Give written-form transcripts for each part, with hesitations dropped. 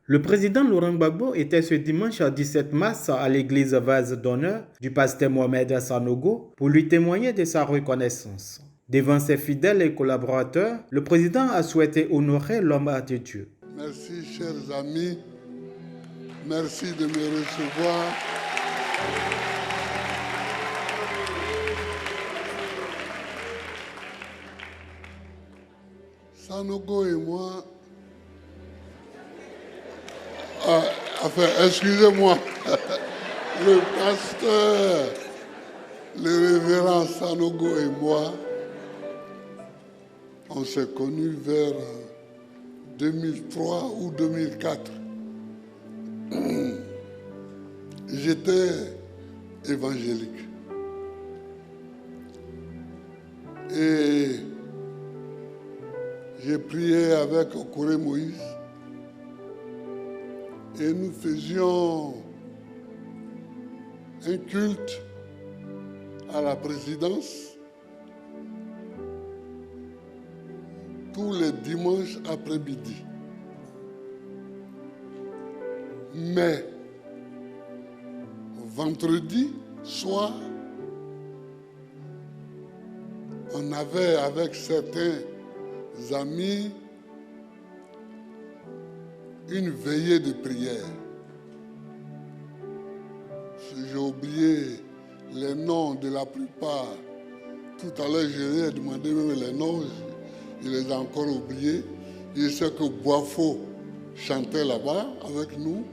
Le président Laurent Gbagbo était ce dimanche 17 mars à l'église Vase d'honneur du pasteur Mohamed Sanogo pour lui témoigner de sa reconnaissance. Devant ses fidèles et collaborateurs, le président a souhaité honorer l'homme de Dieu. Merci, chers amis. Merci de me recevoir. Sanogo et moi, excusez-moi, le pasteur, le révérend Sanogo et moi, on s'est connus vers 2003 ou 2004. J'étais évangélique. Et j'ai prié avec Okoré Moïse. Et nous faisions un culte à la présidence tous les dimanches après-midi. Mais vendredi soir, on avait avec certains amis une veillée de prière. J'ai oublié les noms de la plupart. Tout à l'heure, je lui ai demandé même les noms, je les ai encore oubliés. Je sais que Boifo chantait là-bas avec nous.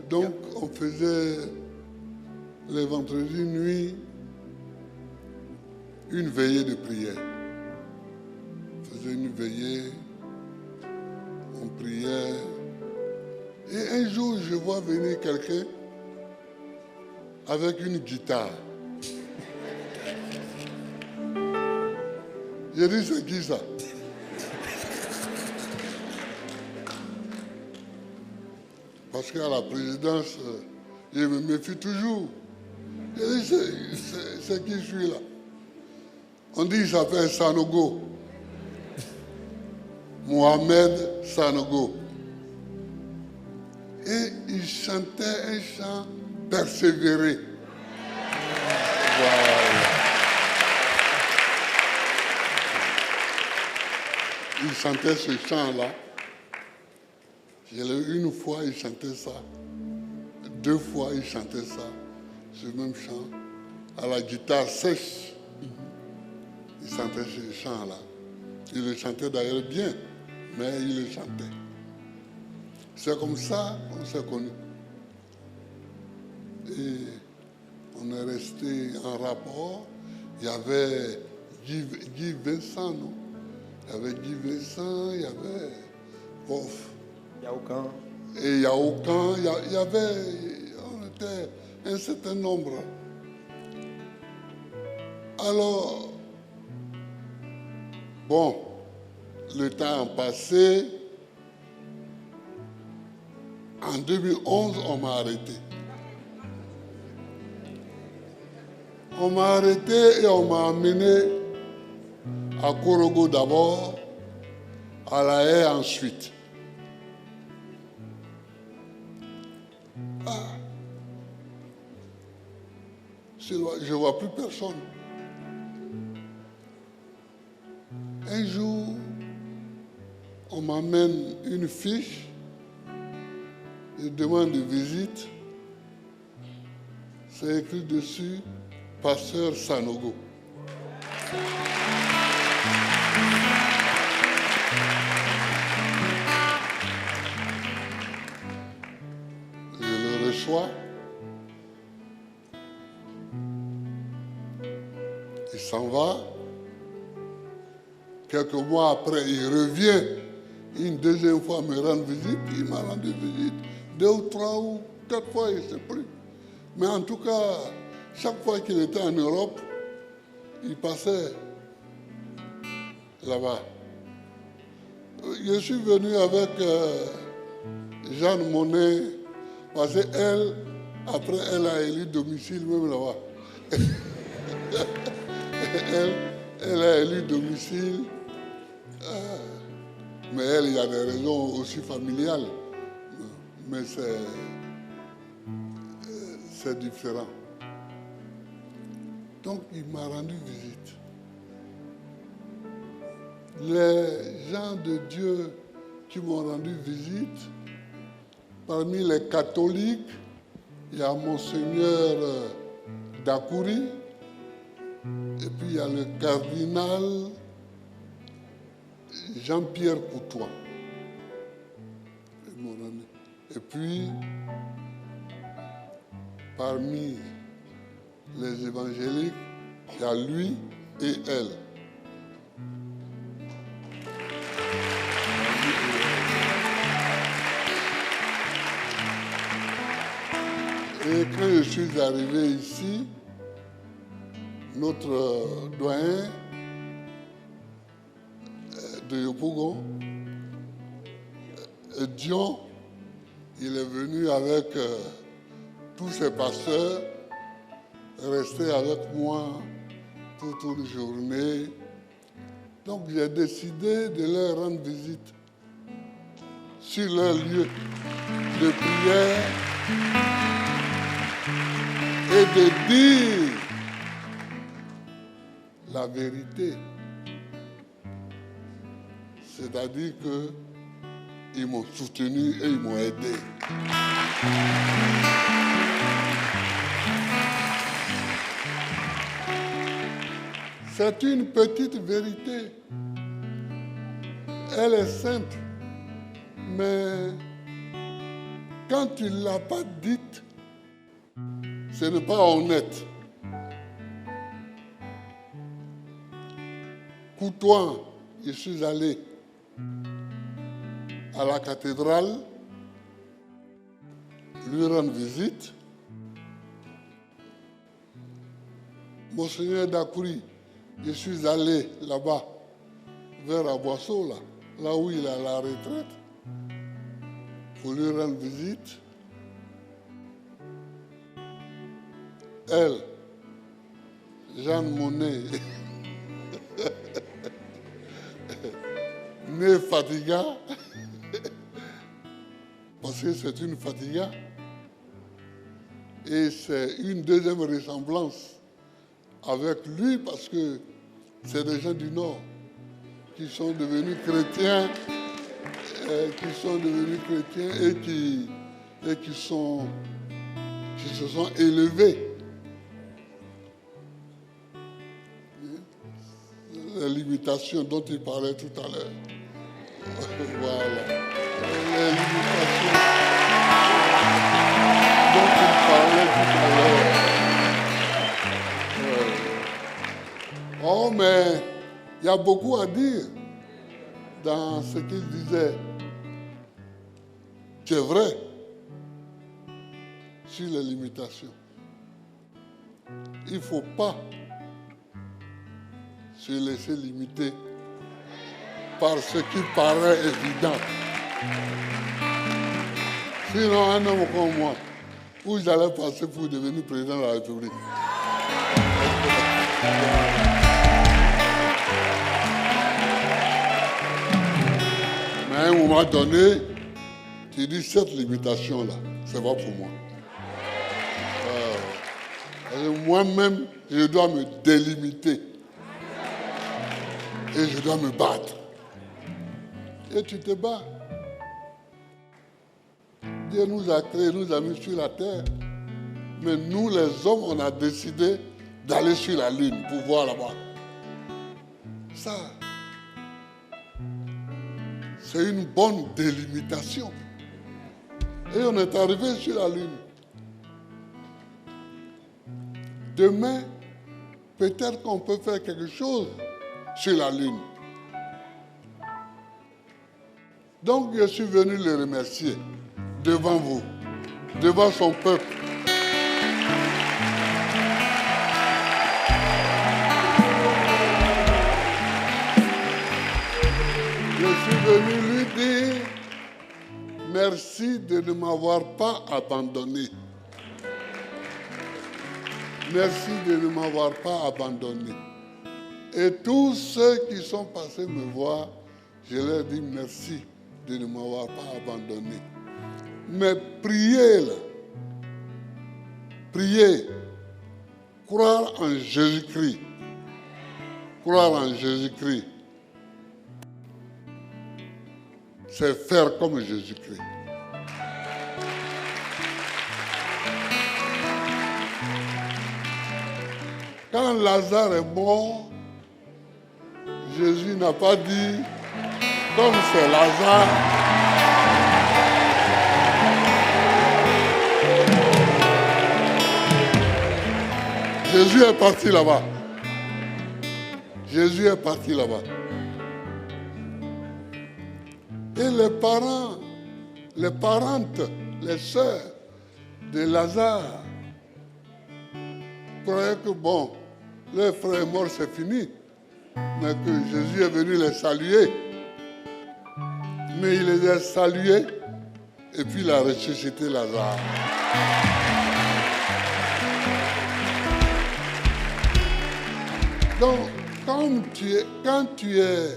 Donc, on faisait les vendredis nuit une veillée de prière. On faisait une veillée, on priait. Et un jour, je vois venir quelqu'un avec une guitare. J'ai dit, c'est qui ça? Parce qu'à la présidence, je me méfie toujours. J'ai dit, c'est qui je suis là? On dit, il s'appelle Sanogo. Mohamed Sanogo. Et il chantait un chant persévéré. Voilà. Il chantait ce chant-là. Une fois, il chantait ça. 2 fois, il chantait ça. Ce même chant. À la guitare sèche. Il chantait ce chant-là. Il le chantait d'ailleurs bien, mais il le chantait. C'est comme ça qu'on s'est connus. Et on est resté en rapport. Il y avait Guy Vincent, non? Il y avait Guy Vincent, il y avait Pof. Yaoukan. Et Yaoukan, il y avait, on était un certain nombre. Alors, bon, le temps a passé. En 2011, on m'a arrêté. On m'a arrêté et on m'a amené à Korogo d'abord, à La Haye ensuite. Je ne vois plus personne. Un jour, on m'amène une fiche de demande de visite. C'est écrit dessus Pasteur Sanogo. Je le reçois. Il s'en va. Quelques mois après, il revient une deuxième fois me rendre visite. Il m'a rendu visite 2 ou 3 ou 4 fois, je ne sais plus. Mais en tout cas, chaque fois qu'il était en Europe, il passait là-bas. Je suis venu avec Jeanne Monnet, parce qu'elle, après, elle a élu domicile même là-bas. elle a élu domicile. Mais elle, il y a des raisons aussi familiales. Mais c'est différent. Donc, il m'a rendu visite. Les gens de Dieu qui m'ont rendu visite, parmi les catholiques, il y a Monseigneur Dakouri, et puis il y a le cardinal Jean-Pierre Coutois. Et puis, parmi les évangéliques, il y a lui et elle. Et quand je suis arrivé ici, notre doyen de Yopougon, Dion, il est venu avec tous ses pasteurs, rester avec moi toute une journée. Donc j'ai décidé de leur rendre visite sur leur lieu de prière et de dire la vérité. C'est-à-dire qu'ils m'ont soutenu et ils m'ont aidé. C'est une petite vérité. Elle est simple. Mais quand tu ne l'as pas dite, ce n'est pas honnête. Coutois, je suis allé à la cathédrale, lui rendre visite. Monseigneur Dakouri, je suis allé là-bas, vers Aboisseau, là où il est à la retraite, pour lui rendre visite. Elle, Jeanne Monnet, née Fatiga, parce que c'est une Fatiga, et c'est une deuxième ressemblance avec lui, parce que c'est des gens du Nord qui sont devenus chrétiens, et qui se sont élevés. Les limitations dont il parlait tout à l'heure. Voilà. Les limitations dont il parlait tout à l'heure. Oh, mais il y a beaucoup à dire dans ce qu'il disait. C'est vrai sur les limitations. Il ne faut pas se laisser limiter par ce qui paraît évident. Sinon, un homme comme moi, où j'allais passer pour devenir président de la République. Mais à un moment donné, tu dis cette limitation-là, c'est pas pour moi. Moi-même, je dois me délimiter. Et je dois me battre. Et tu te bats. Dieu nous a créés, nous a mis sur la terre. Mais nous, les hommes, on a décidé d'aller sur la lune pour voir là-bas. Ça, c'est une bonne délimitation. Et on est arrivé sur la lune. Demain, peut-être qu'on peut faire quelque chose sur la lune. Donc, je suis venu le remercier devant vous, devant son peuple. Je suis venu lui dire merci de ne m'avoir pas abandonné. Merci de ne m'avoir pas abandonné. Et tous ceux qui sont passés me voir Je leur dis merci de ne m'avoir pas abandonné. Mais priez là. Priez. Croire en Jésus-Christ. Croire en Jésus-Christ. C'est faire comme Jésus-Christ. Quand Lazare est mort, Jésus n'a pas dit, comme c'est Lazare, Jésus est parti là-bas. Jésus est parti là-bas. Et les parents, les parentes, les sœurs de Lazare croyaient que bon, leur frère est mort, c'est fini. Mais que Jésus est venu les saluer. Mais il les a salués et puis il a ressuscité Lazare. Donc, quand tu es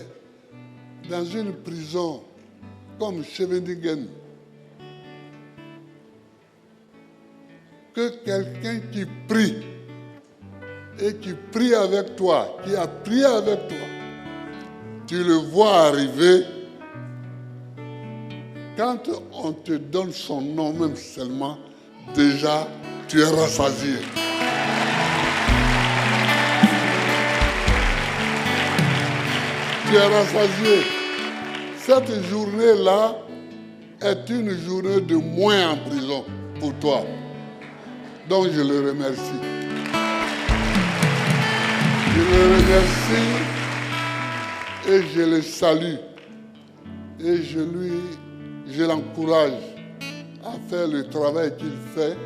dans une prison comme Scheveningen, que quelqu'un qui prie et qui prie avec toi, qui a prié avec toi, tu le vois arriver, quand on te donne son nom même seulement, déjà tu es rassasié. Tu es rassasié. Cette journée-là est une journée de moins en prison pour toi. Donc je le remercie. Je le remercie et je le salue. Et je l'encourage à faire le travail qu'il fait,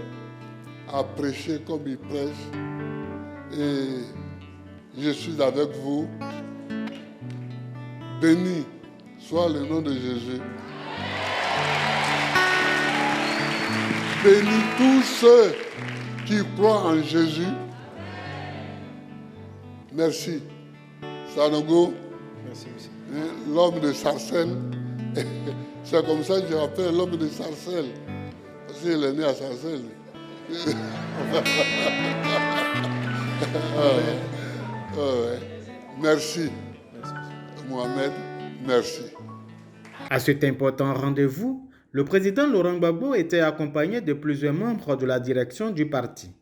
à prêcher comme il prêche. Et je suis avec vous. Béni soit le nom de Jésus. Bénis tous ceux qui croient en Jésus. Merci. Sanogo, Merci, monsieur. L'homme de Sarcelles. C'est comme ça que je l'appelle l'homme de Sarcelles. Parce qu'il est né à Sarcelles. Merci. Mohamed, merci. À cet important rendez-vous, le président Laurent Gbagbo était accompagné de plusieurs membres de la direction du parti.